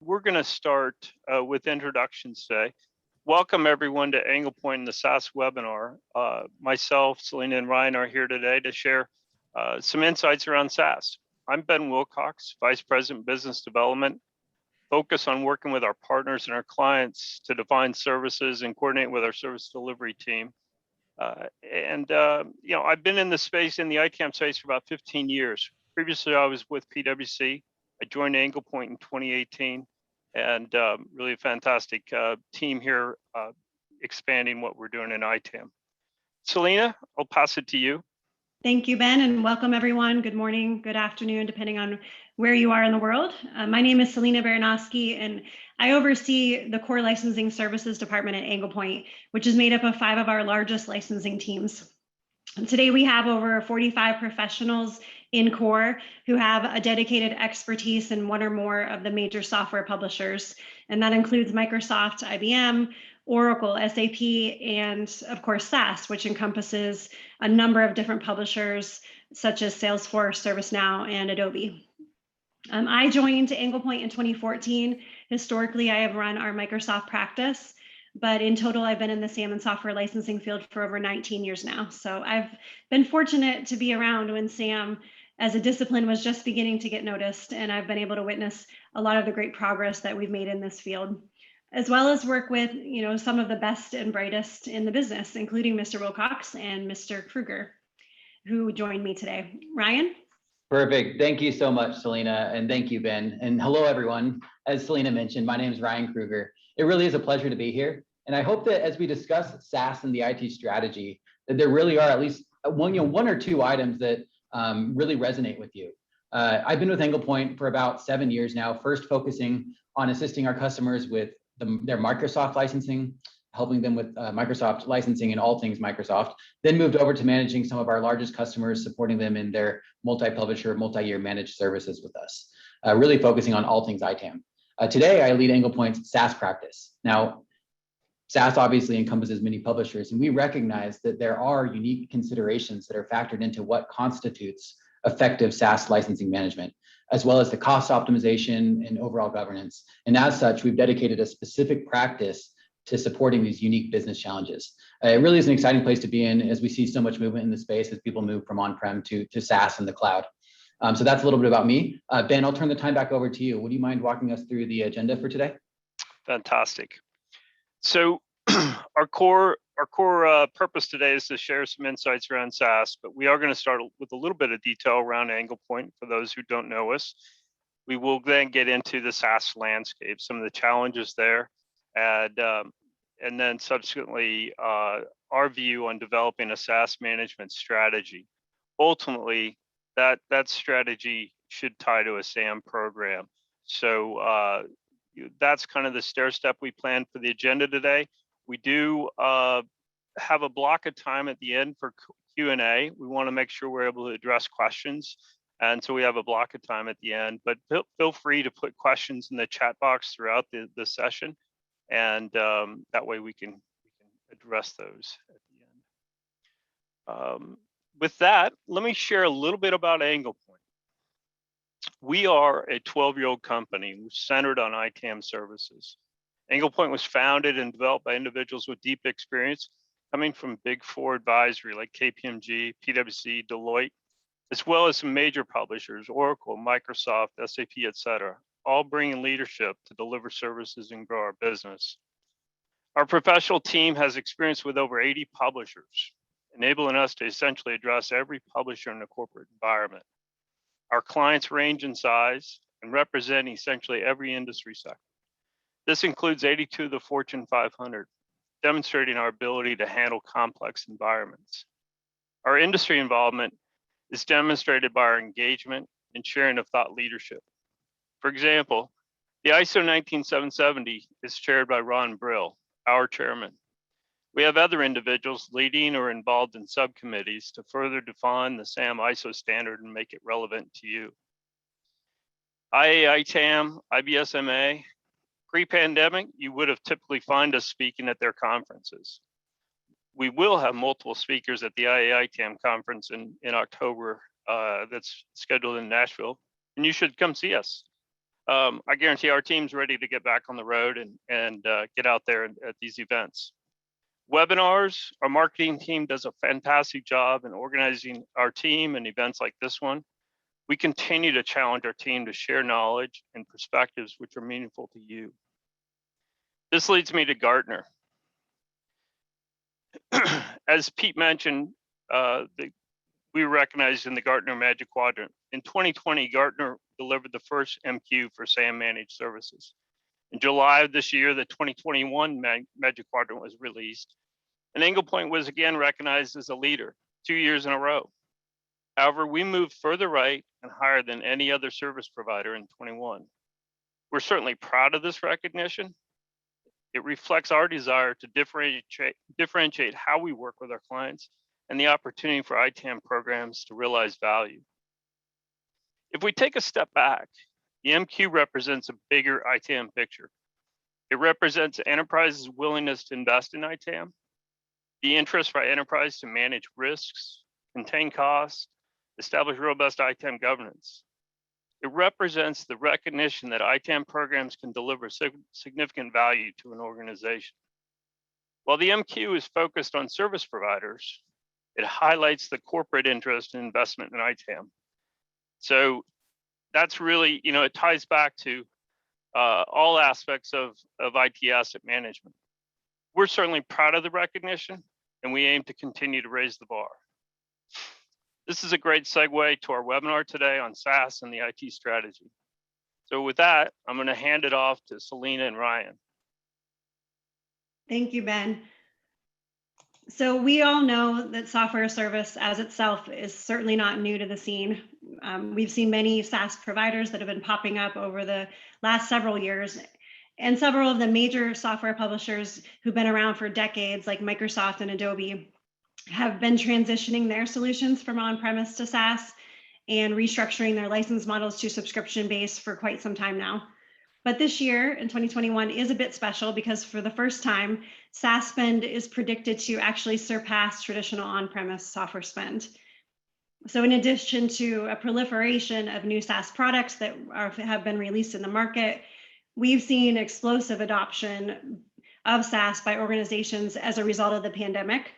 We're going to start with introductions today. Welcome everyone to Anglepoint and the SaaS webinar. Myself, Selena, and Ryan are here today to share some insights around SaaS. I'm Ben Wilcox, Vice President Business Development, focus on working with our partners and our clients to define services and coordinate with our service delivery team. I've been in the space, in the ITAM space, for about 15 years. Previously, I was with PwC. I joined Anglepoint in 2018, and really a fantastic team here expanding what we're doing in ITAM. Selena, I'll pass it to you. Thank you, Ben, and welcome everyone. Good morning, good afternoon, depending on where you are in the world. My name is Selena Baranowski, and I oversee the core licensing services department at Anglepoint, which is made up of 5 of our largest licensing teams. And today we have over 45 professionals in core who have a dedicated expertise in one or more of the major software publishers. And that includes Microsoft, IBM, Oracle, SAP, and of course SaaS, which encompasses a number of different publishers such as Salesforce, ServiceNow, and Adobe. I joined Anglepoint in 2014. Historically, I have run our Microsoft practice, but in total, I've been in the SAM and software licensing field for over 19 years now. So I've been fortunate to be around when SAM as a discipline was just beginning to get noticed, and I've been able to witness a lot of the great progress that we've made in this field, as well as work with some of the best and brightest in the business, including Mr. Wilcox and Mr. Kruger, who joined me today. Ryan? Perfect. Thank you so much, Selena, and thank you, Ben. And hello, everyone. As Selena mentioned, my name is Ryan Kruger. It really is a pleasure to be here. And I hope that as we discuss SaaS and the IT strategy, that there really are at least one or two items that really resonate with you. I've been with Anglepoint for about 7 years now, first focusing on assisting our customers with their Microsoft licensing, helping them with Microsoft licensing and all things Microsoft, then moved over to managing some of our largest customers, supporting them in their multi-publisher, multi-year managed services with us, really focusing on all things ITAM. Today, I lead Anglepoint's SaaS practice. Now, SaaS obviously encompasses many publishers, and we recognize that there are unique considerations that are factored into what constitutes effective SaaS licensing management, as well as the cost optimization and overall governance. And as such, we've dedicated a specific practice to supporting these unique business challenges. It really is an exciting place to be in as we see so much movement in the space as people move from on-prem to SaaS and the cloud. So that's a little bit about me. Ben, I'll turn the time back over to you. Would you mind walking us through the agenda for today? Fantastic. So our core purpose today is to share some insights around SaaS, but we are going to start with a little bit of detail around Anglepoint for those who don't know us. We will then get into the SaaS landscape, some of the challenges there, and then subsequently our view on developing a SaaS management strategy. Ultimately, that strategy should tie to a SAM program. So that's kind of the stair step we planned for the agenda today. We do have a block of time at the end for Q&A. We want to make sure we're able to address questions. And so we have a block of time at the end, but feel free to put questions in the chat box throughout the session. And that way we can address those at the end. With that, let me share a little bit about Anglepoint. We are a 12-year-old company centered on ITAM services. Anglepoint was founded and developed by individuals with deep experience coming from Big Four advisory like KPMG, PwC, Deloitte, as well as some major publishers, Oracle, Microsoft, SAP, etc., all bringing leadership to deliver services and grow our business. Our professional team has experience with over 80 publishers, enabling us to essentially address every publisher in the corporate environment. Our clients range in size and represent essentially every industry sector. This includes 82 of the Fortune 500, demonstrating our ability to handle complex environments. Our industry involvement is demonstrated by our engagement and sharing of thought leadership. For example, the ISO 19770 is chaired by Ron Brill, our chairman. We have other individuals leading or involved in subcommittees to further define the SAM ISO standard and make it relevant to you. IAITAM, IBSMA, pre-pandemic, you would have typically find us speaking at their conferences. We will have multiple speakers at the IAITAM conference in October that's scheduled in Nashville, and you should come see us. I guarantee our team's ready to get back on the road and get out there at these events. Webinars, our marketing team does a fantastic job in organizing our team and events like this one. We continue to challenge our team to share knowledge and perspectives which are meaningful to you. This leads me to Gartner. As Pete mentioned, we were recognized in the Gartner Magic Quadrant. In 2020, Gartner delivered the first MQ for SAM managed services. In July of this year, the 2021 Magic Quadrant was released, and Anglepoint was again recognized as a leader 2 years in a row. However, we moved further right and higher than any other service provider in 21. We're certainly proud of this recognition. It reflects our desire to differentiate how we work with our clients and the opportunity for ITAM programs to realize value. If we take a step back, the MQ represents a bigger ITAM picture. It represents enterprises' willingness to invest in ITAM, the interest by enterprise to manage risks, contain costs, establish robust ITAM governance. It represents the recognition that ITAM programs can deliver significant value to an organization. While the MQ is focused on service providers, it highlights the corporate interest and investment in ITAM. So that's really, it ties back to all aspects of IT asset management. We're certainly proud of the recognition, and we aim to continue to raise the bar. This is a great segue to our webinar today on SaaS and the IT strategy. So with that, I'm going to hand it off to Selena and Ryan. Thank you, Ben. So we all know that software service as itself is certainly not new to the scene. We've seen many SaaS providers that have been popping up over the last several years, and several of the major software publishers who've been around for decades, like Microsoft and Adobe, have been transitioning their solutions from on-premise to SaaS and restructuring their license models to subscription-based for quite some time now. But this year in 2021 is a bit special because for the first time, SaaS spend is predicted to actually surpass traditional on-premise software spend. So in addition to a proliferation of new SaaS products that have been released in the market, we've seen explosive adoption of SaaS by organizations as a result of the pandemic.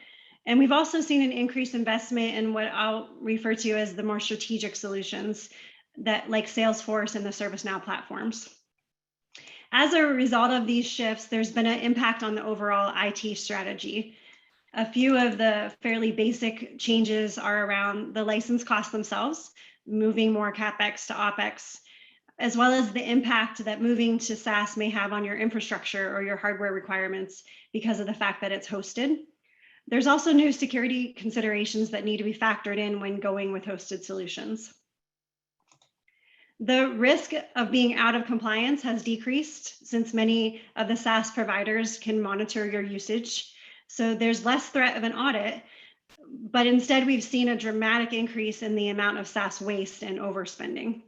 And we've also seen an increased investment in what I'll refer to as the more strategic solutions that like Salesforce and the ServiceNow platforms. As a result of these shifts, there's been an impact on the overall IT strategy. A few of the fairly basic changes are around the license costs themselves, moving more CapEx to OpEx, as well as the impact that moving to SaaS may have on your infrastructure or your hardware requirements because of the fact that it's hosted. There's also new security considerations that need to be factored in when going with hosted solutions. The risk of being out of compliance has decreased since many of the SaaS providers can monitor your usage. So there's less threat of an audit, but instead we've seen a dramatic increase in the amount of SaaS waste and overspending.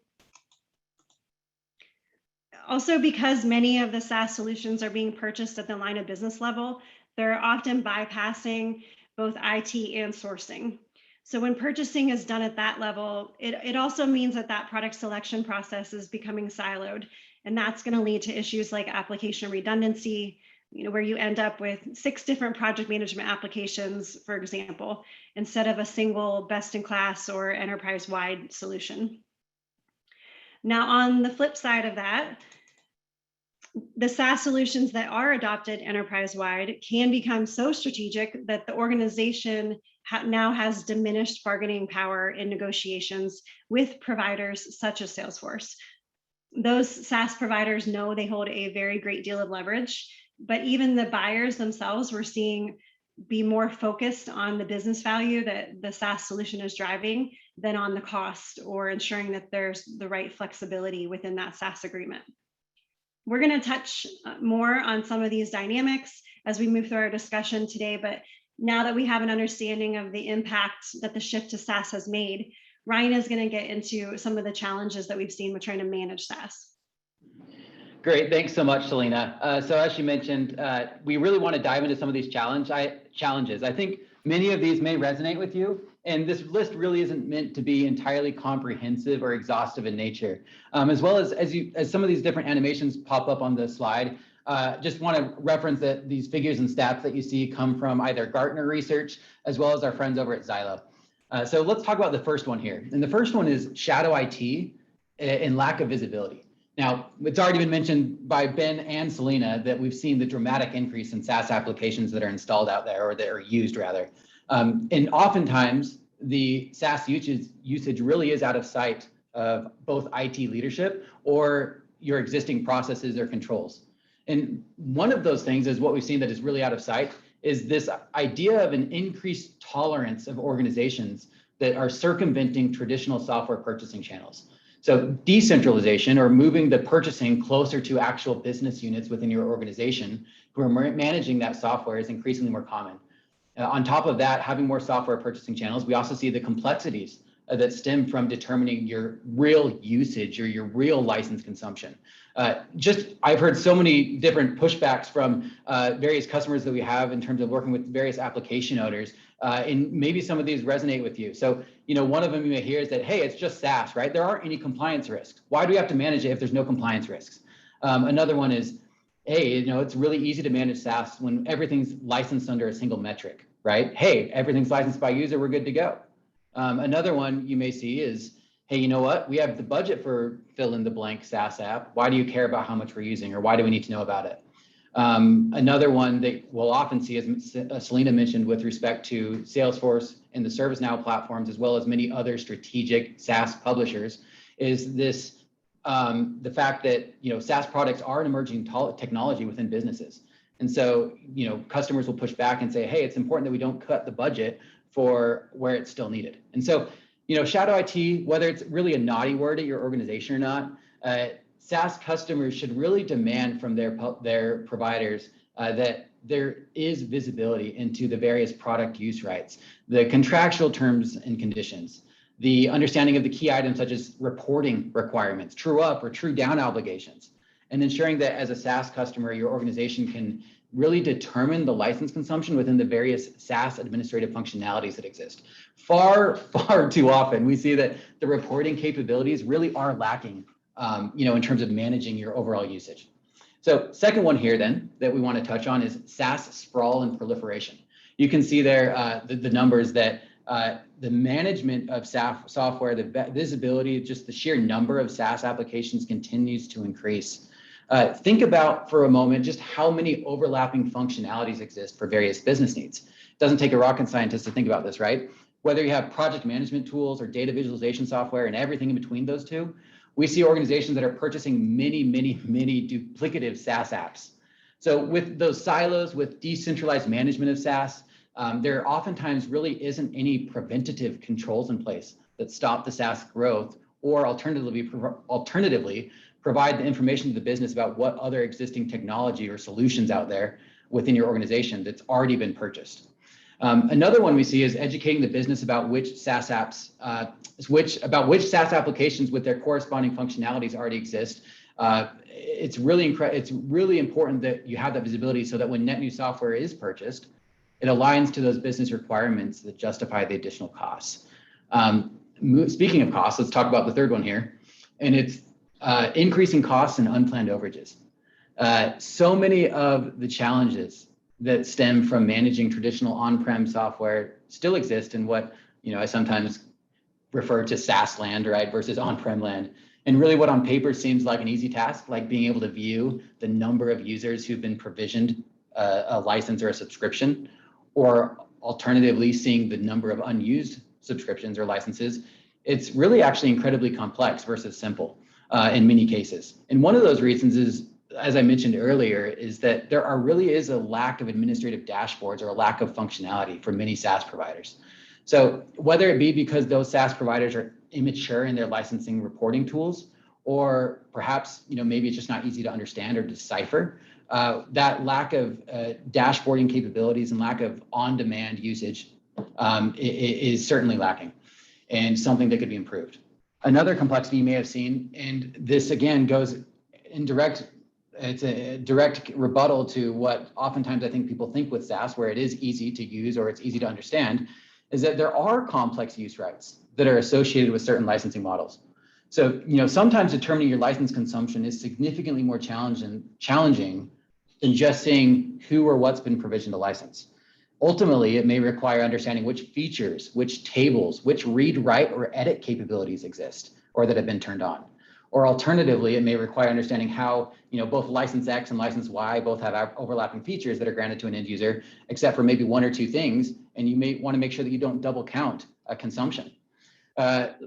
Also, because many of the SaaS solutions are being purchased at the line of business level, they're often bypassing both IT and sourcing. So when purchasing is done at that level, it also means that that product selection process is becoming siloed, and that's going to lead to issues like application redundancy, where you end up with 6 different project management applications, for example, instead of a single best-in-class or enterprise-wide solution. Now, on the flip side of that, the SaaS solutions that are adopted enterprise-wide can become so strategic that the organization now has diminished bargaining power in negotiations with providers such as Salesforce. Those SaaS providers know they hold a very great deal of leverage, but even the buyers themselves we're seeing be more focused on the business value that the SaaS solution is driving than on the cost or ensuring that there's the right flexibility within that SaaS agreement. We're going to touch more on some of these dynamics as we move through our discussion today, but now that we have an understanding of the impact that the shift to SaaS has made, Ryan is going to get into some of the challenges that we've seen with trying to manage SaaS. Great, thanks so much, Selena. So as you mentioned, we really want to dive into some of these challenges. I think Many of these may resonate with you, and this list really isn't meant to be entirely comprehensive or exhaustive in nature. As well as some of these different animations pop up on the slide, just want to reference that these figures and stats that you see come from either Gartner research as well as our friends over at Xylo. So let's talk about the first one here. And the first one is shadow IT and lack of visibility. Now, it's already been mentioned by Ben and Selena that we've seen the dramatic increase in SaaS applications that are installed out there, or that are used rather. And oftentimes the SaaS usage really is out of sight of both IT leadership or your existing processes or controls. And one of those things is what we've seen that is really out of sight is this idea of an increased tolerance of organizations that are circumventing traditional software purchasing channels. So decentralization, or moving the purchasing closer to actual business units within your organization who are managing that software, is increasingly more common. On top of that, having more software purchasing channels, we also see the complexities that stem from determining your real usage or your real license consumption. I've heard so many different pushbacks from various customers that we have in terms of working with various application owners, and maybe some of these resonate with you. So, one of them you may hear is that, hey, it's just SaaS, right? There aren't any compliance risks. Why do we have to manage it if there's no compliance risks? Another one is, hey, it's really easy to manage SaaS when everything's licensed under a single metric, right? Hey, everything's licensed by user, we're good to go. Another one you may see is, hey, you know what? We have the budget for fill in the blank SaaS app. Why do you care about how much we're using, or why do we need to know about it? Another one that we'll often see, as Selena mentioned, with respect to Salesforce and the ServiceNow platforms, as well as many other strategic SaaS publishers, is this the fact that SaaS products are an emerging technology within businesses. And so customers will push back and say, hey, it's important that we don't cut the budget for where it's still needed. And so shadow IT, whether it's really a naughty word at your organization or not, SaaS customers should really demand from their providers that there is visibility into the various product use rights, the contractual terms and conditions, the understanding of the key items such as reporting requirements, true up or true down obligations, and ensuring that as a SaaS customer, your organization can really determine the license consumption within the various SaaS administrative functionalities that exist. Far, far too often, we see that the reporting capabilities really are lacking, in terms of managing your overall usage. So second one here then that we want to touch on is SaaS sprawl and proliferation. You can see there the numbers that the management of SaaS software, the visibility, just the sheer number of SaaS applications continues to increase. Think about for a moment just how many overlapping functionalities exist for various business needs. It doesn't take a rocket scientist to think about this, right? Whether you have project management tools or data visualization software and everything in between those two, we see organizations that are purchasing many, many, many duplicative SaaS apps. So with those silos, with decentralized management of SaaS, there oftentimes really isn't any preventative controls in place that stop the SaaS growth, or alternatively provide the information to the business about what other existing technology or solutions out there within your organization that's already been purchased. Another one we see is educating the business about which SaaS apps, which SaaS applications with their corresponding functionalities already exist. It's really important that you have that visibility so that when net new software is purchased, it aligns to those business requirements that justify the additional costs. Speaking of costs, let's talk about the third one here, and it's increasing costs and unplanned overages. So many of the challenges that stem from managing traditional on-prem software still exist in what I sometimes refer to SaaS land, right, versus on-prem land. And really what on paper seems like an easy task, like being able to view the number of users who've been provisioned a license or a subscription, or alternatively seeing the number of unused subscriptions or licenses, it's really actually incredibly complex versus simple in many cases. And one of those reasons is, as I mentioned earlier, is that there really is a lack of administrative dashboards or a lack of functionality for many SaaS providers. So whether it be because those SaaS providers are immature in their licensing reporting tools, or perhaps maybe it's just not easy to understand or decipher, that lack of dashboarding capabilities and lack of on-demand usage is certainly lacking, and something that could be improved. Another complexity you may have seen, and this again goes in direct it's a direct rebuttal to what oftentimes I think people think with SaaS, where it is easy to use or it's easy to understand, is that there are complex use rights that are associated with certain licensing models. So, sometimes determining your license consumption is significantly more challenging than just saying who or what's been provisioned a license. Ultimately, it may require understanding which features, which tables, which read, write, or edit capabilities exist or that have been turned on. Or alternatively, it may require understanding how, both license X and license Y both have overlapping features that are granted to an end user, except for maybe one or two things, and you may want to make sure that you don't double count a consumption.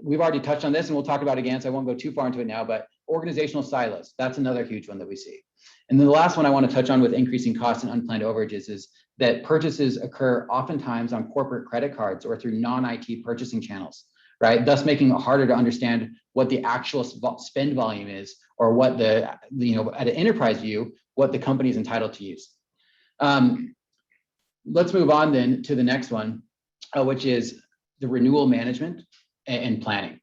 We've already touched on this, and we'll talk about it again, so I won't go too far into it now, but organizational silos, that's another huge one that we see. And then the last one I want to touch on with increasing costs and unplanned overages is that purchases occur oftentimes on corporate credit cards or through non-IT purchasing channels, right? Thus making it harder to understand what the actual spend volume is, or what at an enterprise view, what the company is entitled to use. Let's move on then to the next one, which is the renewal management and planning.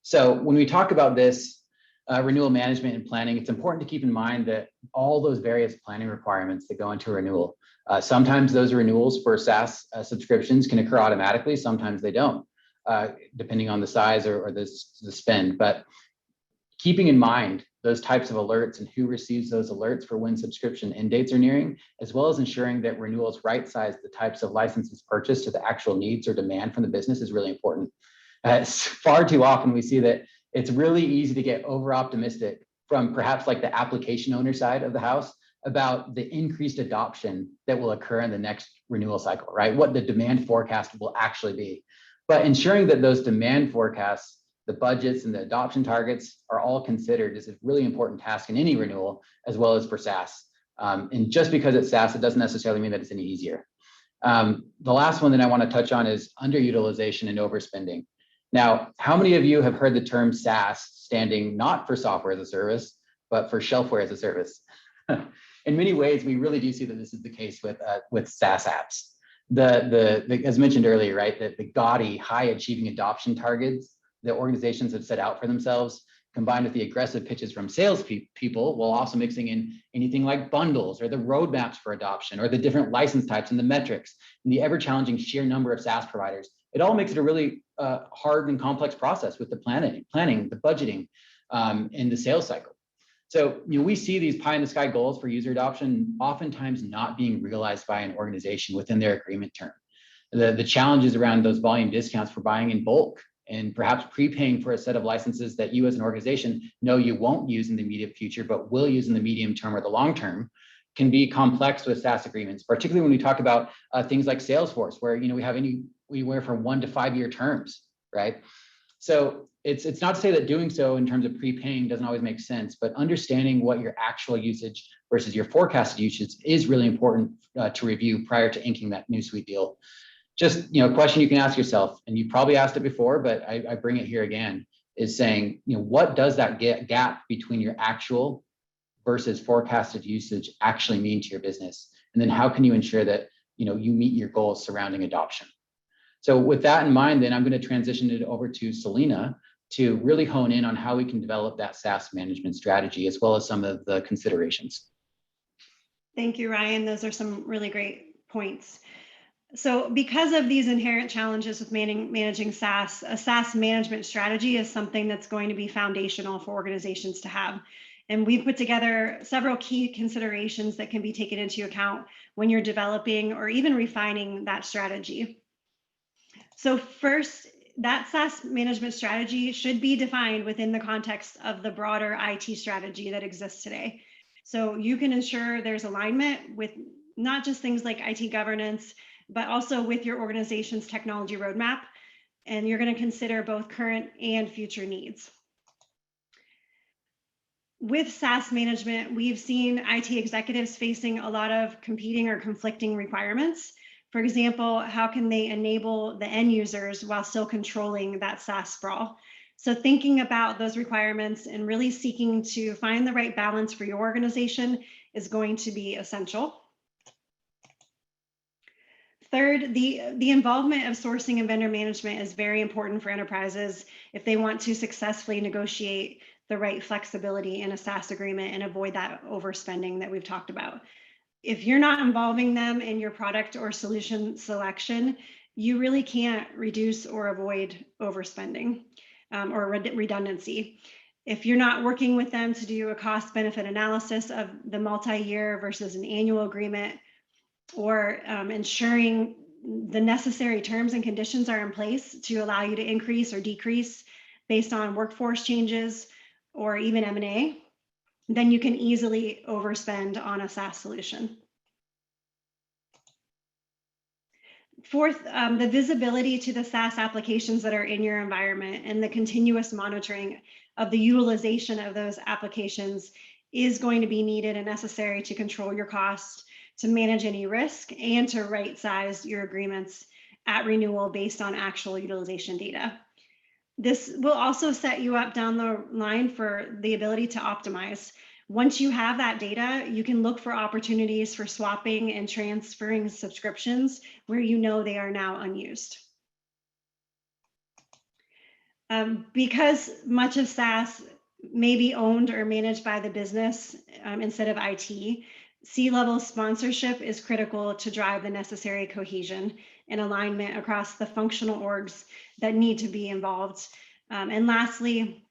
So when we talk about this renewal management and planning, it's important to keep in mind that all those various planning requirements that go into a renewal, sometimes those renewals for SaaS subscriptions can occur automatically, sometimes they don't, depending on the size or the spend. But keeping in mind those types of alerts and who receives those alerts for when subscription end dates are nearing, as well as ensuring that renewals right-size the types of licenses purchased to the actual needs or demand from the business is really important. Far too often we see that it's really easy to get over-optimistic from perhaps like the application owner side of the house about the increased adoption that will occur in the next renewal cycle, right? What the demand forecast will actually be. But ensuring that those demand forecasts, the budgets and the adoption targets are all considered is a really important task in any renewal, as well as for SaaS. And just because it's SaaS, it doesn't necessarily mean that it's any easier. The last one that I want to touch on is underutilization and overspending. Now, how many of you have heard the term SaaS standing not for software as a service, but for shelfware as a service? In many ways, we really do see that this is the case with SaaS apps. As mentioned earlier, right, the gaudy, high-achieving adoption targets that organizations have set out for themselves, combined with the aggressive pitches from sales people, while also mixing in anything like bundles or the roadmaps for adoption or the different license types and the metrics and the ever-challenging sheer number of SaaS providers. It all makes it a really hard and complex process with the planning, the budgeting, and the sales cycle. So we see these pie-in-the-sky goals for user adoption oftentimes not being realized by an organization within their agreement term. The challenges around those volume discounts for buying in bulk and perhaps prepaying for a set of licenses that you as an organization know you won't use in the immediate future, but will use in the medium term or the long term, can be complex with SaaS agreements, particularly when we talk about things like Salesforce, where we have anywhere from 1 to 5 year terms, right? So it's not to say that doing so in terms of prepaying doesn't always make sense, but understanding what your actual usage versus your forecasted usage is really important to review prior to inking that new suite deal. Just a question you can ask yourself, and you've probably asked it before, but I bring it here again, is saying, what does that gap between your actual versus forecasted usage actually mean to your business? And then how can you ensure that you meet your goals surrounding adoption? So with that in mind, then I'm going to transition it over to Selena to really hone in on how we can develop that SaaS management strategy, as well as some of the considerations. Thank you, Ryan. Those are some really great points. So because of these inherent challenges with managing SaaS, a SaaS management strategy is something that's going to be foundational for organizations to have. And we've put together several key considerations that can be taken into account when you're developing or even refining that strategy. So first, that SaaS management strategy should be defined within the context of the broader IT strategy that exists today. So you can ensure there's alignment with not just things like IT governance, but also with your organization's technology roadmap. And you're going to consider both current and future needs. With SaaS management, we've seen IT executives facing a lot of competing or conflicting requirements. For example, how can they enable the end users while still controlling that SaaS sprawl? So thinking about those requirements and really seeking to find the right balance for your organization is going to be essential. Third, the involvement of sourcing and vendor management is very important for enterprises if they want to successfully negotiate the right flexibility in a SaaS agreement and avoid that overspending that we've talked about. If you're not involving them in your product or solution selection, you really can't reduce or avoid overspending or redundancy. If you're not working with them to do a cost benefit analysis of the multi-year versus an annual agreement, or ensuring the necessary terms and conditions are in place to allow you to increase or decrease based on workforce changes or even M&A, then you can easily overspend on a SaaS solution. Fourth, the visibility to the SaaS applications that are in your environment and the continuous monitoring of the utilization of those applications is going to be needed and necessary to control your costs, to manage any risk, and to right size your agreements at renewal based on actual utilization data. This will also set you up down the line for the ability to optimize. Once you have that data, you can look for opportunities for swapping and transferring subscriptions where you know they are now unused. Because much of SaaS may be owned or managed by the business instead of IT, C-level sponsorship is critical to drive the necessary cohesion and alignment across the functional orgs that need to be involved. And lastly,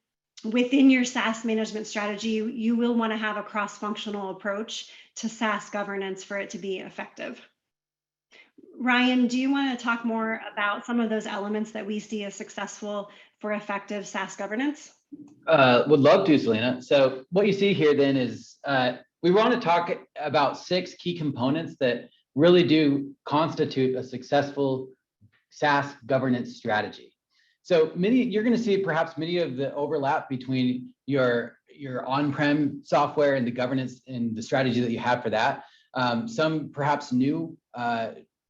within your SaaS management strategy, you will want to have a cross-functional approach to SaaS governance for it to be effective. Ryan, do you want to talk more about some of those elements that we see as successful for effective SaaS governance? Would love to, Selena. So what you see here then is we want to talk about 6 key components that really do constitute a successful SaaS governance strategy. So you're going to see perhaps many of the overlap between your on-prem software and the governance and the strategy that you have for that. Some perhaps new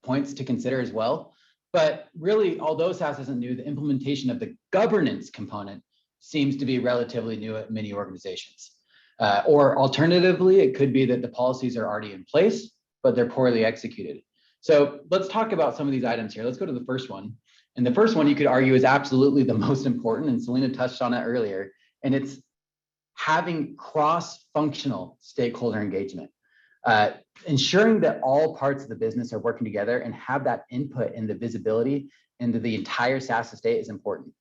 points to consider as well. But really, although SaaS isn't new, the implementation of the governance component seems to be relatively new at many organizations. Or alternatively, it could be that the policies are already in place, but they're poorly executed. So let's talk about some of these items here. Let's go to the first one. And the first one you could argue is absolutely the most important, and Selena touched on it earlier, and it's having cross-functional stakeholder engagement. Ensuring that all parts of the business are working together and have that input and the visibility into the entire SaaS estate is important.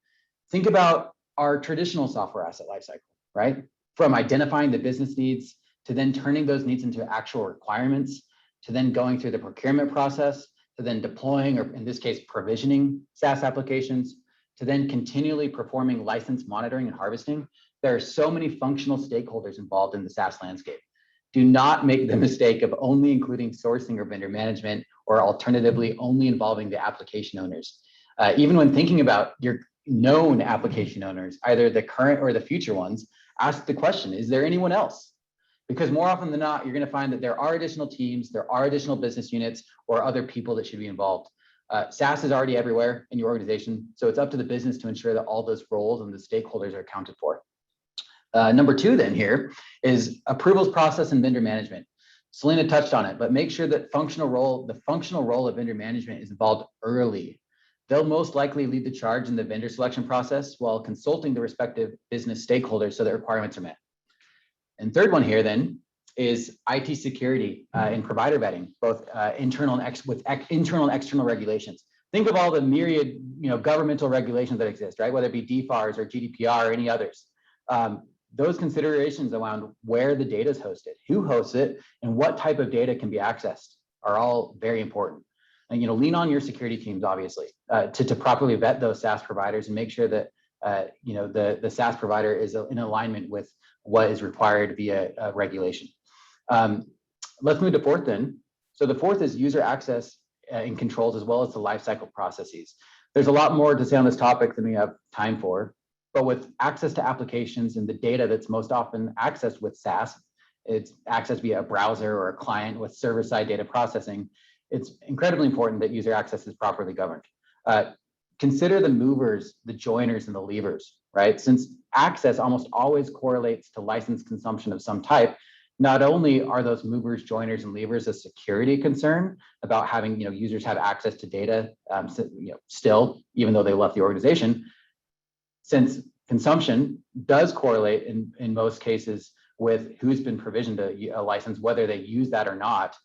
Think about our traditional software asset lifecycle, right? From identifying the business needs to then turning those needs into actual requirements, to then going through the procurement process, to then deploying, or in this case, provisioning SaaS applications, to then continually performing license monitoring and harvesting. There are so many functional stakeholders involved in the SaaS landscape. Do not make the mistake of only including sourcing or vendor management, or alternatively only involving the application owners. Even when thinking about your known application owners, either the current or the future ones, ask the question, is there anyone else? Because more often than not, you're going to find that there are additional teams, there are additional business units, or other people that should be involved. SaaS is already everywhere in your organization, so it's up to the business to ensure that all those roles and the stakeholders are accounted for. Number 2 then here is approvals process and vendor management. Selena touched on it, but make sure that the functional role of vendor management is involved early. They'll most likely lead the charge in the vendor selection process while consulting the respective business stakeholders so that requirements are met. And third one here then is IT security and provider vetting, both internal and external regulations. Think of all the myriad, governmental regulations that exist, right? Whether it be DFARS or GDPR or any others. Those considerations around where the data is hosted, who hosts it, and what type of data can be accessed are all very important. And lean on your security teams, obviously, to properly vet those SaaS providers and make sure that the SaaS provider is in alignment with what is required via regulation. Let's move to 4th then. So the 4th is user access and controls, as well as the lifecycle processes. There's a lot more to say on this topic than we have time for, but with access to applications and the data that's most often accessed with SaaS, it's accessed via a browser or a client with server-side data processing. It's incredibly important that user access is properly governed. Consider the movers, the joiners, and the leavers, right? Since access almost always correlates to license consumption of some type, not only are those movers, joiners, and leavers a security concern about having users have access to data still, even though they left the organization, since consumption does correlate in most cases with who's been provisioned a license, whether they use that or not.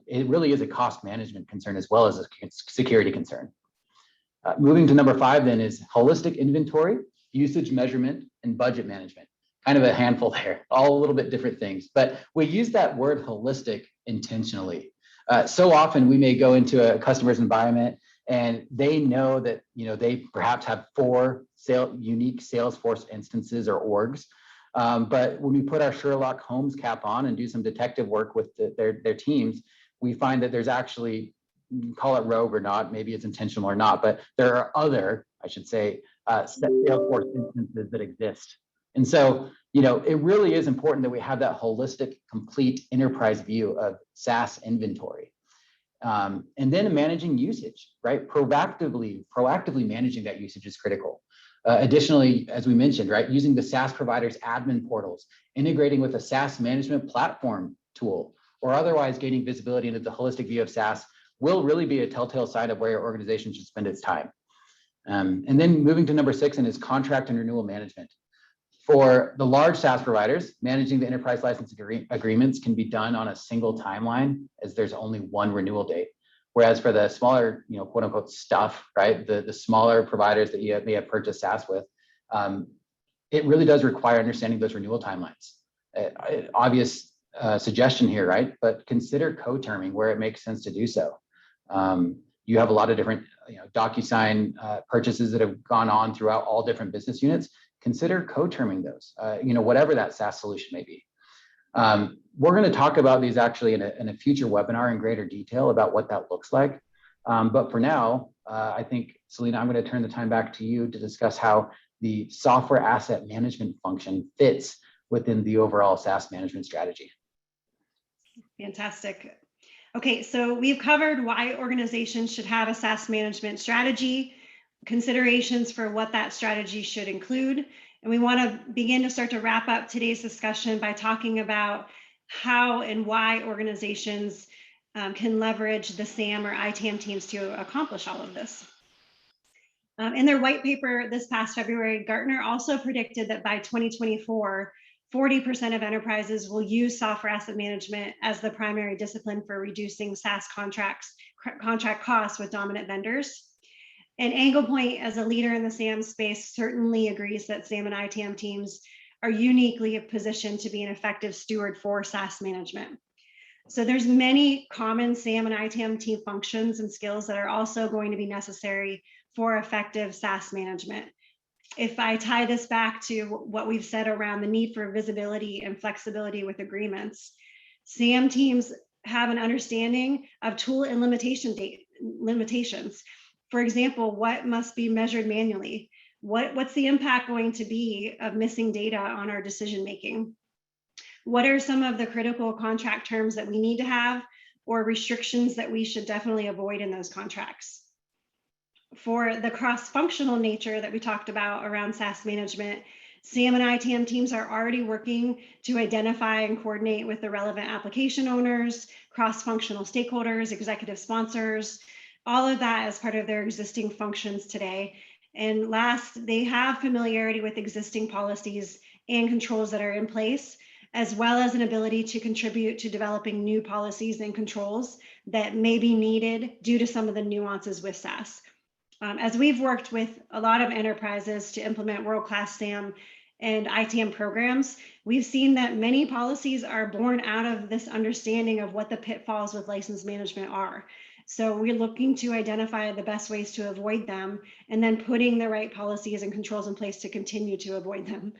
It really is a cost management concern as well as a security concern. Moving to number 5 then is holistic inventory, usage measurement, and budget management. Kind of a handful there, all a little bit different things, but we use that word holistic intentionally. So often we may go into a customer's environment and they know that they perhaps have 4 unique Salesforce instances or orgs. But when we put our Sherlock Holmes cap on and do some detective work with their teams, we find that there's actually, call it rogue or not, maybe it's intentional or not, but there are other, I should say, Salesforce instances that exist. And so, it really is important that we have that holistic, complete enterprise view of SaaS inventory. And then managing usage, right? Proactively managing that usage is critical. Additionally, as we mentioned, right, using the SaaS provider's admin portals, integrating with a SaaS management platform tool, or otherwise gaining visibility into the holistic view of SaaS will really be a telltale sign of where your organization should spend its time. And then moving to number 6 is contract and renewal management. For the large SaaS providers, managing the enterprise license agreements can be done on a single timeline as there's only one renewal date. Whereas for the smaller, quote unquote stuff, right, the smaller providers that you may have purchased SaaS with, it really does require understanding those renewal timelines. Obvious suggestion here, right? But consider co-terming where it makes sense to do so. You have a lot of different DocuSign purchases that have gone on throughout all different business units. Consider co-terming those, whatever that SaaS solution may be. We're going to talk about these actually in a future webinar in greater detail about what that looks like. But for now, I think, Selena, I'm going to turn the time back to you to discuss how the software asset management function fits within the overall SaaS management strategy. Fantastic. Okay, so we've covered why organizations should have a SaaS management strategy, considerations for what that strategy should include. And we want to begin to start to wrap up today's discussion by talking about how and why organizations can leverage the SAM or ITAM teams to accomplish all of this. In their white paper this past February, Gartner also predicted that by 2024, 40% of enterprises will use software asset management as the primary discipline for reducing SaaS contract costs with dominant vendors. And Anglepoint, as a leader in the SAM space, certainly agrees that SAM and ITAM teams are uniquely positioned to be an effective steward for SaaS management. So there's many common SAM and ITAM team functions and skills that are also going to be necessary for effective SaaS management. If I tie this back to what we've said around the need for visibility and flexibility with agreements, SAM teams have an understanding of tool and limitations. For example, what must be measured manually? What's the impact going to be of missing data on our decision making? What are some of the critical contract terms that we need to have, or restrictions that we should definitely avoid in those contracts? For the cross-functional nature that we talked about around SaaS management, SAM and ITAM teams are already working to identify and coordinate with the relevant application owners, cross-functional stakeholders, executive sponsors, all of that as part of their existing functions today. And last, they have familiarity with existing policies and controls that are in place, as well as an ability to contribute to developing new policies and controls that may be needed due to some of the nuances with SaaS. As we've worked with a lot of enterprises to implement world-class SAM and ITAM programs, we've seen that many policies are born out of this understanding of what the pitfalls with license management are. So we're looking to identify the best ways to avoid them and then putting the right policies and controls in place to continue to avoid them.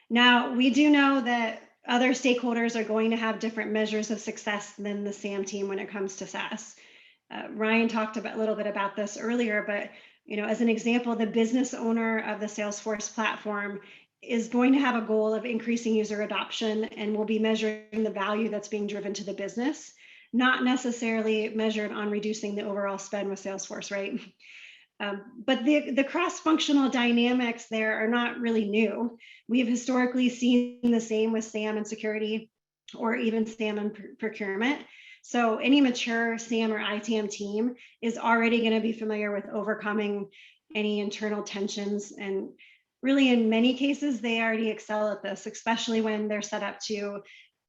Now, we do know that other stakeholders are going to have different measures of success than the SAM team when it comes to SaaS. Ryan talked a little bit about this earlier, but as an example, the business owner of the Salesforce platform is going to have a goal of increasing user adoption and will be measuring the value that's being driven to the business, not necessarily measured on reducing the overall spend with Salesforce, right? But the cross-functional dynamics there are not really new. We have historically seen the same with SAM and security, or even SAM and procurement. So any mature SAM or ITAM team is already going to be familiar with overcoming any internal tensions. And really, in many cases, they already excel at this, especially when they're set up to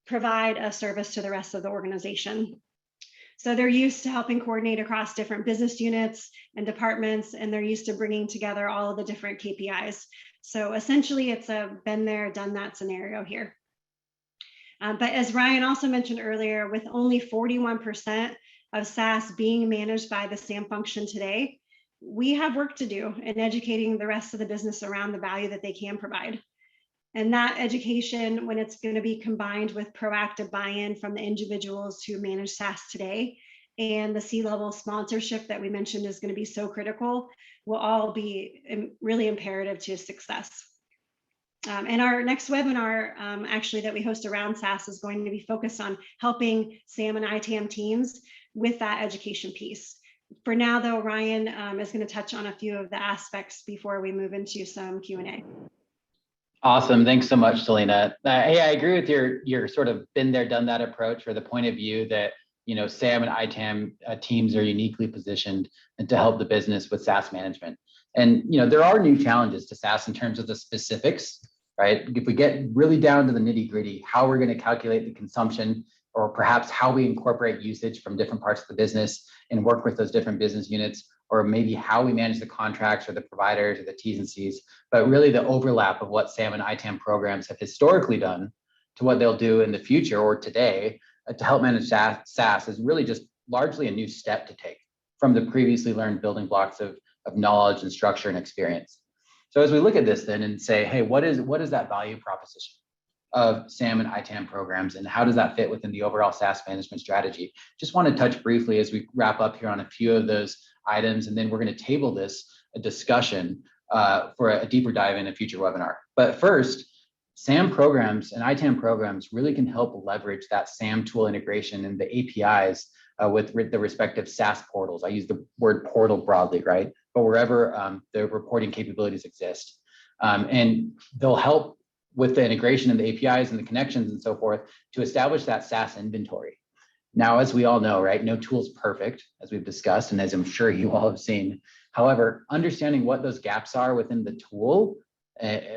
provide a service to the rest of the organization. So they're used to helping coordinate across different business units and departments, and they're used to bringing together all of the different KPIs. So essentially, it's a been there, done that scenario here. But as Ryan also mentioned earlier, with only 41% of SaaS being managed by the SAM function today, we have work to do in educating the rest of the business around the value that they can provide. And that education, when it's going to be combined with proactive buy-in from the individuals who manage SaaS today, and the C-level sponsorship that we mentioned is going to be so critical, will all be really imperative to success. And our next webinar, actually, that we host around SaaS is going to be focused on helping SAM and ITAM teams with that education piece. For now, though, Ryan is going to touch on a few of the aspects before we move into some Q&A. Awesome. Thanks so much, Selena. Hey, I agree with your sort of been there, done that approach, or the point of view that, you know, SAM and ITAM teams are uniquely positioned and to help the business with SaaS management. And, you know, there are new challenges to SaaS in terms of the specifics, right? If we get really down to the nitty gritty, how we're going to calculate the consumption, or perhaps how we incorporate usage from different parts of the business and work with those different business units, or maybe how we manage the contracts or the providers or the T's and C's, but really the overlap of what SAM and ITAM programs have historically done to what they'll do in the future or today to help manage SaaS is really just largely a new step to take from the previously learned building blocks of knowledge and structure and experience. So as we look at this then and say, hey, what is that value proposition of SAM and ITAM programs, and how does that fit within the overall SaaS management strategy? Just want to touch briefly as we wrap up here on a few of those items, and then we're going to table this a discussion for a deeper dive in a future webinar. But first, SAM programs and ITAM programs really can help leverage that SAM tool integration and the APIs with the respective SaaS portals. I use the word portal broadly, right? But wherever the reporting capabilities exist. And they'll help with the integration and the APIs and the connections and so forth to establish that SaaS inventory. Now, as we all know, right, no tool is perfect, as we've discussed, and as I'm sure you all have seen. However, understanding what those gaps are within the tool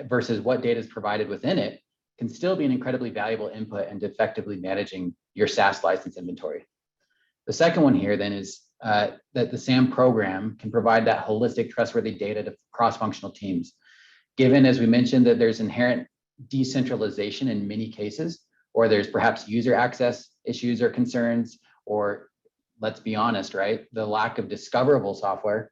versus what data is provided within it can still be an incredibly valuable input into effectively managing your SaaS license inventory. The second one here then is that the SAM program can provide that holistic, trustworthy data to cross-functional teams. Given, as we mentioned, that there's inherent decentralization in many cases, or there's perhaps user access issues or concerns, or let's be honest, right, the lack of discoverable software,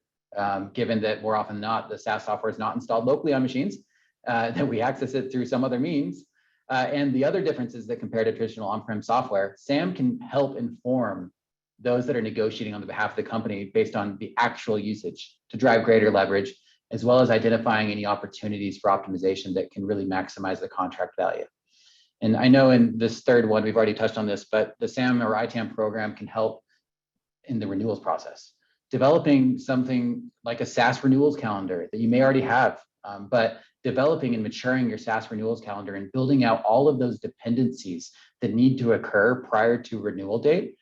given that more often than not, the SaaS software is not installed locally on machines, that we access it through some other means. And the other differences that compare to traditional on-prem software, SAM can help inform those that are negotiating on the behalf of the company based on the actual usage to drive greater leverage, as well as identifying any opportunities for optimization that can really maximize the contract value. And I know in this third one, we've already touched on this, but the SAM or ITAM program can help in the renewals process. Developing something like a SaaS renewals calendar that you may already have, but developing and maturing your SaaS renewals calendar and building out all of those dependencies that need to occur prior to renewal date,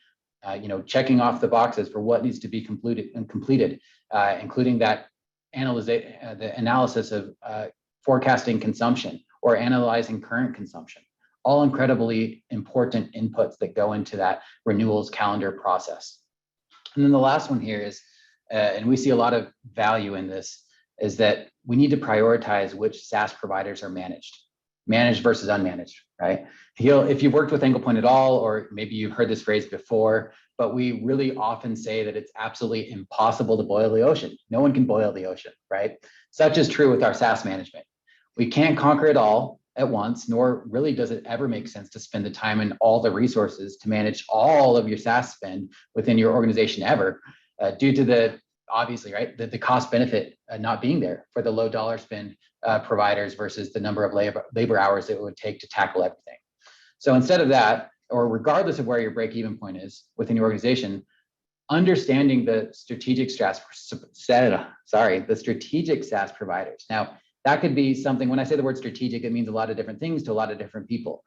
checking off the boxes for what needs to be completed, including that the analysis of forecasting consumption or analyzing current consumption, all incredibly important inputs that go into that renewals calendar process. And then the last one here is, and we see a lot of value in this, is that we need to prioritize which SaaS providers are managed versus unmanaged, right? If you've worked with Anglepoint at all, or maybe you've heard this phrase before, but we really often say that it's absolutely impossible to boil the ocean. No one can boil the ocean, right? Such is true with our SaaS management. We can't conquer it all at once, nor really does it ever make sense to spend the time and all the resources to manage all of your SaaS spend within your organization ever, due to the, obviously, right, the cost benefit not being there for the low dollar spend providers versus the number of labor hours it would take to tackle everything. So instead of that, or regardless of where your break-even point is within your organization, understanding the strategic SaaS providers. Now, that could be something, when I say the word strategic, it means a lot of different things to a lot of different people.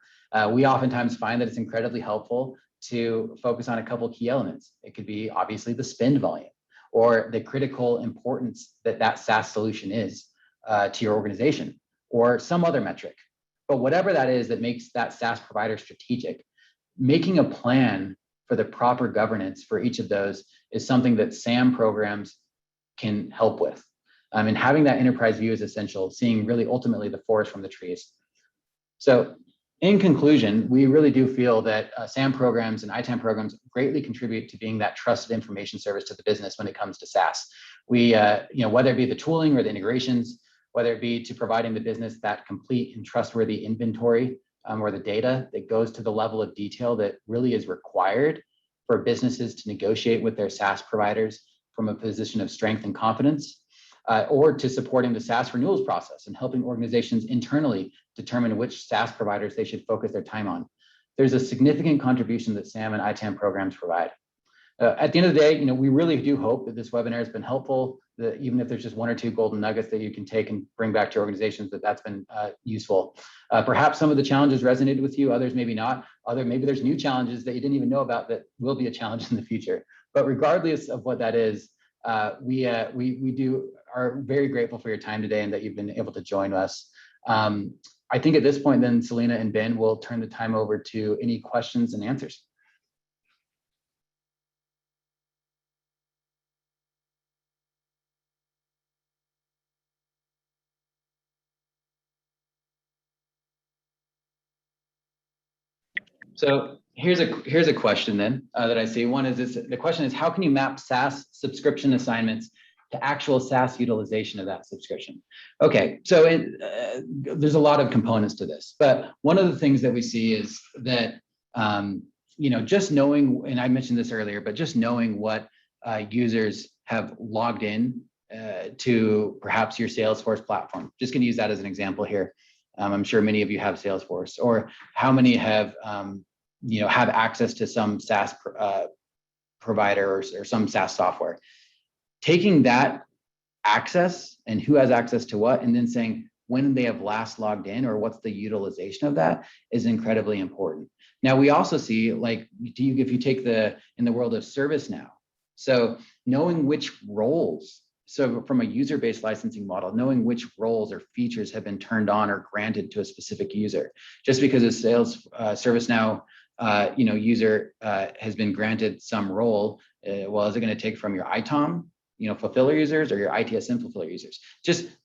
We oftentimes find that it's incredibly helpful to focus on a couple key elements. It could be obviously the spend volume, or the critical importance that that SaaS solution is to your organization, or some other metric. But whatever that is that makes that SaaS provider strategic, making a plan for the proper governance for each of those is something that SAM programs can help with. And having that enterprise view is essential, seeing really ultimately the forest from the trees. So in conclusion, we really do feel that SAM programs and ITAM programs greatly contribute to being that trusted information service to the business when it comes to SaaS. We, whether it be the tooling or the integrations, whether it be to providing the business that complete and trustworthy inventory or the data that goes to the level of detail that really is required for businesses to negotiate with their SaaS providers from a position of strength and confidence, or to supporting the SaaS renewals process and helping organizations internally determine which SaaS providers they should focus their time on. There's a significant contribution that SAM and ITAM programs provide. At the end of the day, we really do hope that this webinar has been helpful, that even if there's just one or two golden nuggets that you can take and bring back to your organizations, that's been useful. Perhaps some of the challenges resonated with you, others maybe not. Maybe there's new challenges that you didn't even know about that will be a challenge in the future. But regardless of what that is, we are very grateful for your time today and that you've been able to join us. I think at this point then, Selena and Ben will turn the time over to any questions and answers. So here's a question then that I see. One is this: the question is, how can you map SaaS subscription assignments to actual SaaS utilization of that subscription? Okay, so there's a lot of components to this, but one of the things that we see is that just knowing, and I mentioned this earlier, but just knowing what users have logged in to perhaps your Salesforce platform. Just going to use that as an example here. I'm sure many of you have Salesforce, or how many have have access to some SaaS provider or some SaaS software. Taking that access and who has access to what, and then saying when they have last logged in or what's the utilization of that is incredibly important. Now we also see, like, if you take in the world of ServiceNow, so knowing which roles. So from a user-based licensing model, knowing which roles or features have been turned on or granted to a specific user. Just because a ServiceNow user has been granted some role, well, is it going to take from your ITAM fulfiller users or your ITSM fulfiller users?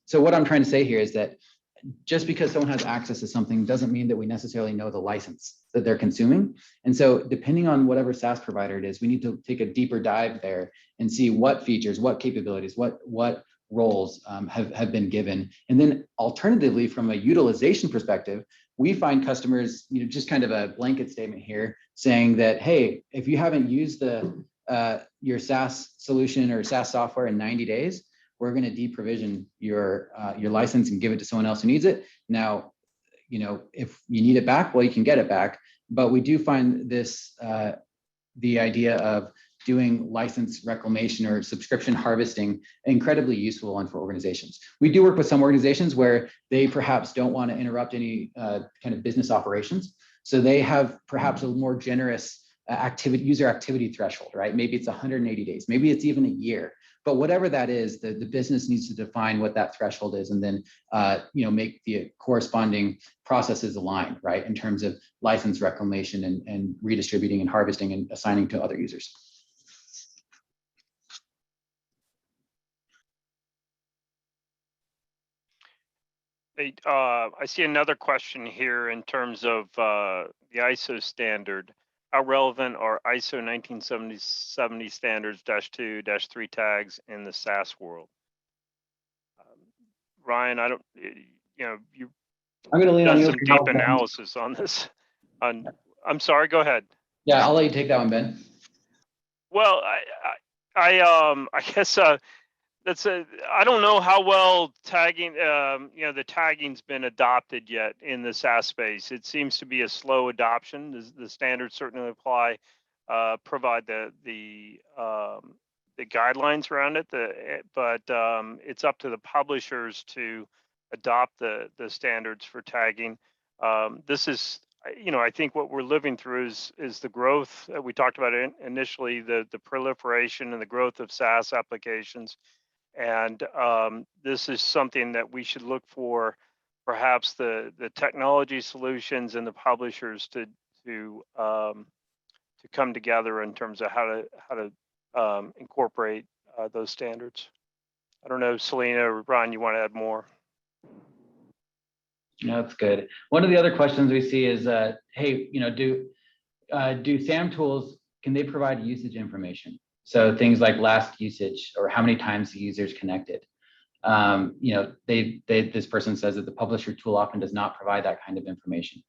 So what I'm trying to say here is that just because someone has access to something doesn't mean that we necessarily know the license that they're consuming. And so depending on whatever SaaS provider it is, we need to take a deeper dive there and see what features, what capabilities, what roles have been given. And then alternatively, from a utilization perspective, we find customers, just kind of a blanket statement here saying that, hey, if you haven't used your SaaS solution or SaaS software in 90 days, we're going to deprovision your license and give it to someone else who needs it. Now, if you need it back, well, you can get it back. But we do find this, the idea of doing license reclamation or subscription harvesting incredibly useful one for organizations. We do work with some organizations where they perhaps don't want to interrupt any kind of business operations. So they have perhaps a more generous user activity threshold, right? Maybe it's 180 days, maybe it's even a year. But whatever that is, the business needs to define what that threshold is, and then make the corresponding processes aligned, right, in terms of license reclamation and redistributing and harvesting and assigning to other users. I see another question here in terms of the ISO standard. How relevant are ISO 19770 standards -2-3 tags in the SaaS world? Ryan, I don't, you've done some deep analysis on this. I'm sorry, go ahead. Yeah, I'll let you take that one, Ben. Well, I guess I don't know how well tagging, the tagging's been adopted yet in the SaaS space. It seems to be a slow adoption. The standards certainly apply, provide the guidelines around it, but it's up to the publishers to adopt the standards for tagging. This is I think what we're living through is the growth that we talked about initially, the proliferation and the growth of SaaS applications. And this is something that we should look for, perhaps the technology solutions and the publishers to come together in terms of how to incorporate those standards. I don't know, Selena or Ron, you want to add more? No, that's good. One of the other questions we see is, hey, do SAM tools, can they provide usage information? So things like last usage or how many times the user's connected. This person says that the publisher tool often does not provide that kind of information.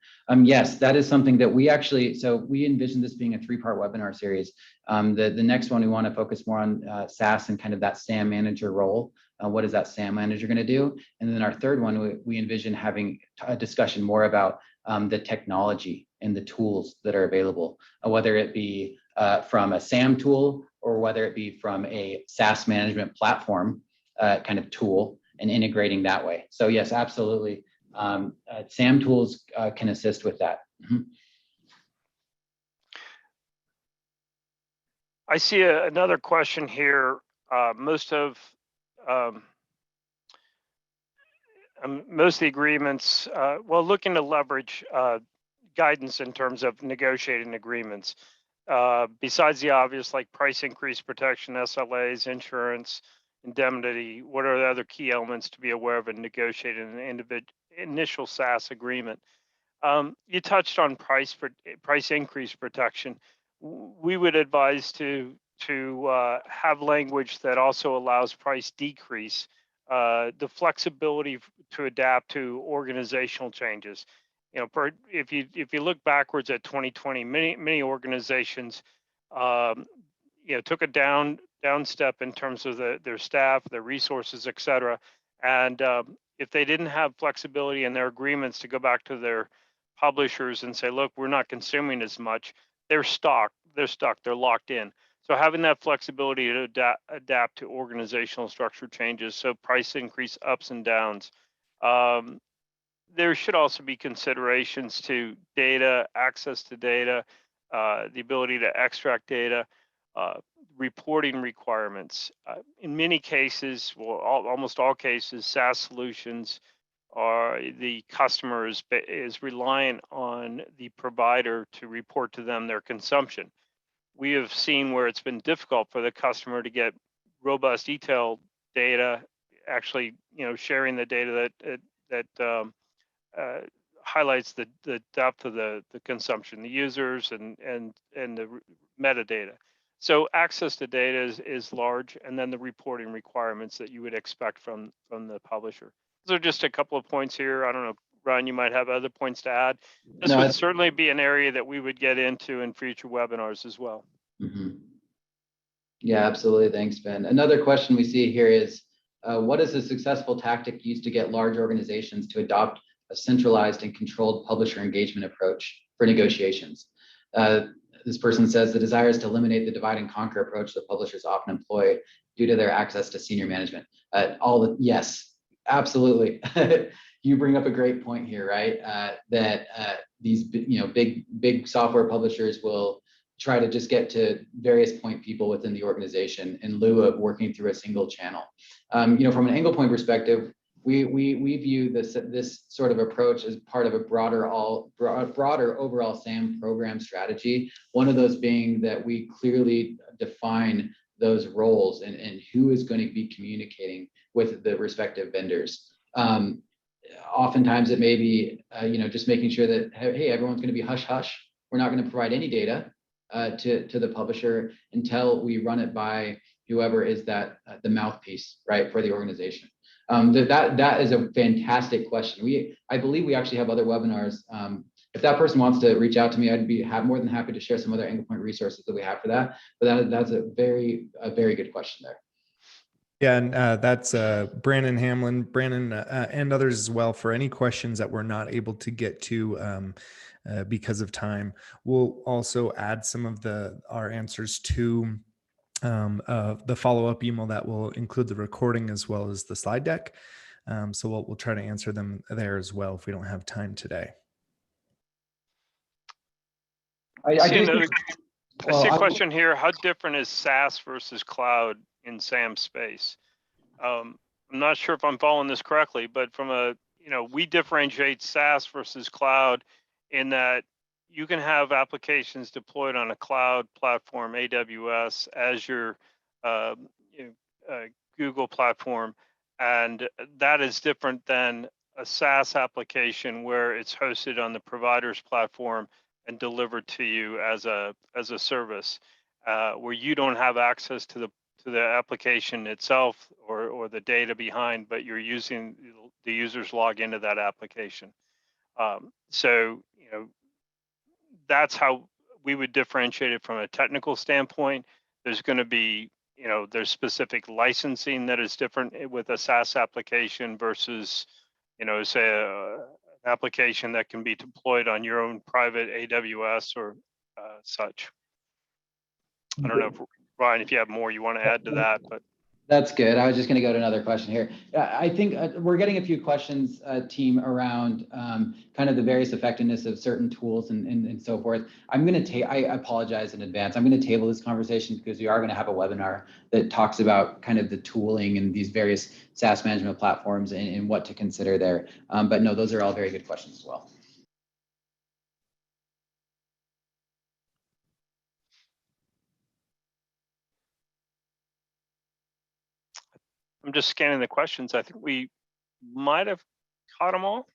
Yes, that is something that we envision this being a 3-part webinar series. The next one, we want to focus more on SaaS and kind of that SAM manager role. What is that SAM manager going to do? And then our third one, we envision having a discussion more about the technology and the tools that are available, whether it be from a SAM tool or whether it be from a SaaS management platform kind of tool and integrating that way. So yes, absolutely. SAM tools can assist with that. Mm-hmm. I see another question here. Most of the agreements, looking to leverage guidance in terms of negotiating agreements. Besides the obvious, like price increase protection, SLAs, insurance, indemnity, what are the other key elements to be aware of in negotiating an initial SaaS agreement? You touched on price increase protection. We would advise to have language that also allows price decrease, the flexibility to adapt to organizational changes. If you look backwards at 2020, many organizations took a down step in terms of their staff, their resources, et cetera. And if they didn't have flexibility in their agreements to go back to their publishers and say, look, we're not consuming as much, they're stuck, they're locked in. So having that flexibility to adapt to organizational structure changes, so price increase ups and downs. There should also be considerations to data, access to data, the ability to extract data, reporting requirements. In many cases, almost all cases, SaaS solutions are the customer is reliant on the provider to report to them their consumption. We have seen where it's been difficult for the customer to get robust, detailed data, actually, sharing the data that highlights the depth of the consumption, the users and the metadata. So access to data is large, and then the reporting requirements that you would expect from the publisher. Those are just a couple of points here. I don't know, Ryan, you might have other points to add. This would certainly be an area that we would get into in future webinars as well. Mm-hmm. Yeah, absolutely. Thanks, Ben. Another question we see here is, what is a successful tactic used to get large organizations to adopt a centralized and controlled publisher engagement approach for negotiations? This person says the desire is to eliminate the divide and conquer approach that publishers often employ due to their access to senior management. Yes, absolutely. You bring up a great point here, right? That these big software publishers will try to just get to various point people within the organization in lieu of working through a single channel. From an Anglepoint perspective, we view this sort of approach as part of a broader overall SAM program strategy. One of those being that we clearly define those roles and who is going to be communicating with the respective vendors. Oftentimes it may be just making sure that, hey, everyone's going to be hush hush. We're not going to provide any data to the publisher until we run it by whoever is the mouthpiece, right, for the organization. That is a fantastic question. I believe we actually have other webinars. If that person wants to reach out to me, I'd be more than happy to share some other Anglepoint resources that we have for that. But that's a very good question there. Yeah, and that's Brandon Hamlin, and others as well. For any questions that we're not able to get to because of time, we'll also add some of our answers to the follow-up email that will include the recording as well as the slide deck. So we'll try to answer them there as well if we don't have time today. I see do another. think- I see a well, question here. How different is SaaS versus cloud in SAM space? I'm not sure if I'm following this correctly, but from a, we differentiate SaaS versus cloud in that you can have applications deployed on a cloud platform, AWS, Azure, uh, Google platform, and that is different than a SaaS application where it's hosted on the provider's platform and delivered to you as a service, where you don't have access to the application itself or the data behind, but you're using the user's log into that application. So that's how we would differentiate it from a technical standpoint. There's going to be there's specific licensing that is different with a SaaS application versus say an application that can be deployed on your own private AWS or such. I don't know if Ryan, if you have more you want to add to that, but that's good. I was just going to go to another question here. I think we're getting a few questions, team, around kind of the various effectiveness of certain tools and so forth. I'm going to I apologize in advance. I'm going to table this conversation because we are going to have a webinar that talks about kind of the tooling and these various SaaS management platforms and what to consider there. But no, those are all very good questions as well. I'm just scanning the questions. I think we might have caught them all.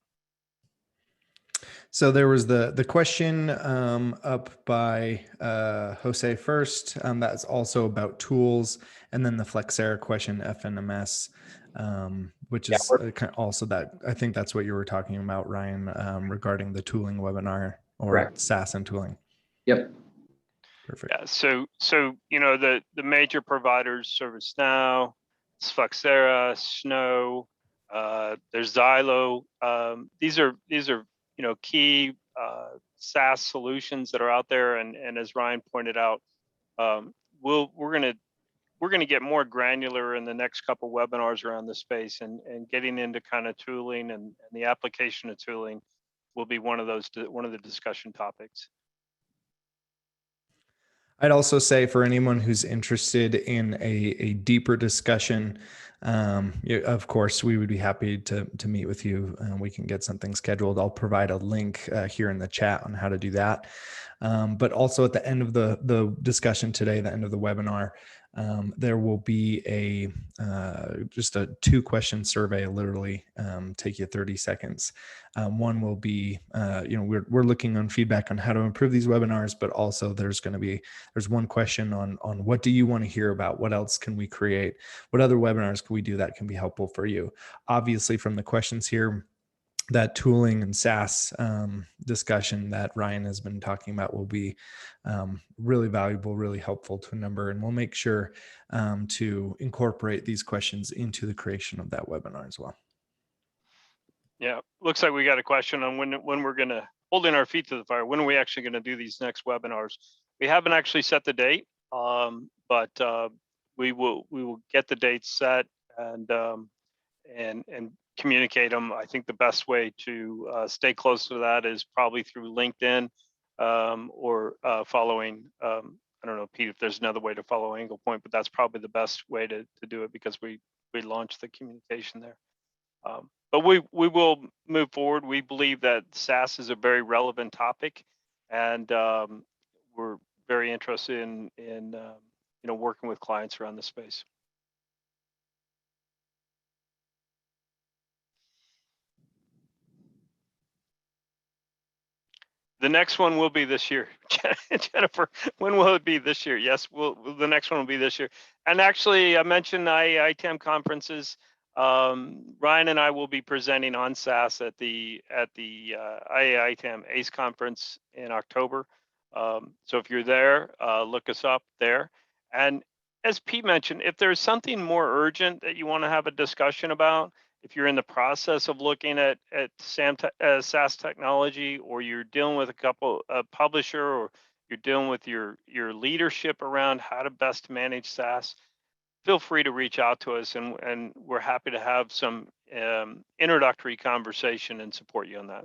So there was the question up by Jose first. That's also about tools, and then the Flexera question, FNMS, which is also that. I think that's what you were talking about, Ryan, regarding the tooling webinar or Correct. SaaS and tooling. Yep. Perfect. Yeah. So the major providers: ServiceNow, Flexera, Snow. There's Xylo. These are key SaaS solutions that are out there, and as Ryan pointed out, we're gonna get more granular in the next couple webinars around this space, and getting into kind of tooling and the application of tooling will be one of the discussion topics. I'd also say for anyone who's interested in a deeper discussion, of course, we would be happy to meet with you. We can get something scheduled. I'll provide a link here in the chat on how to do that. But also at the end of the discussion today, the end of the webinar, there will be just a 2-question survey, literally take you 30 seconds. One will be, we're looking on feedback on how to improve these webinars, but also there's one question on what do you want to hear about? What else can we create? What other webinars can we do that can be helpful for you? Obviously, from the questions here, that tooling and SaaS discussion that Ryan has been talking about will be really valuable, really helpful to a number, and we'll make sure to incorporate these questions into the creation of that webinar as well. Yeah, looks like we got a question on when we're going to holding our feet to the fire. When are we actually going to do these next webinars? We haven't actually set the date, but we will get the dates set and communicate them. I think the best way to stay close to that is probably through LinkedIn or following. I don't know, Pete, if there's another way to follow Anglepoint, but that's probably the best way to do it because we launched the communication there. But we will move forward. We believe that SaaS is a very relevant topic, and we're very interested in working with clients around the space. The next one will be this year. Jennifer, when will it be this year? Yes, the next one will be this year. And actually, I mentioned ITAM conferences. Ryan and I will be presenting on SaaS at the ITAM ACE conference in October. So if you're there, look us up there. And as Pete mentioned, if there's something more urgent that you want to have a discussion about, if you're in the process of looking at SaaS technology, or you're dealing with a publisher, or you're dealing with your leadership around how to best manage SaaS, feel free to reach out to us, and we're happy to have some introductory conversation and support you on that.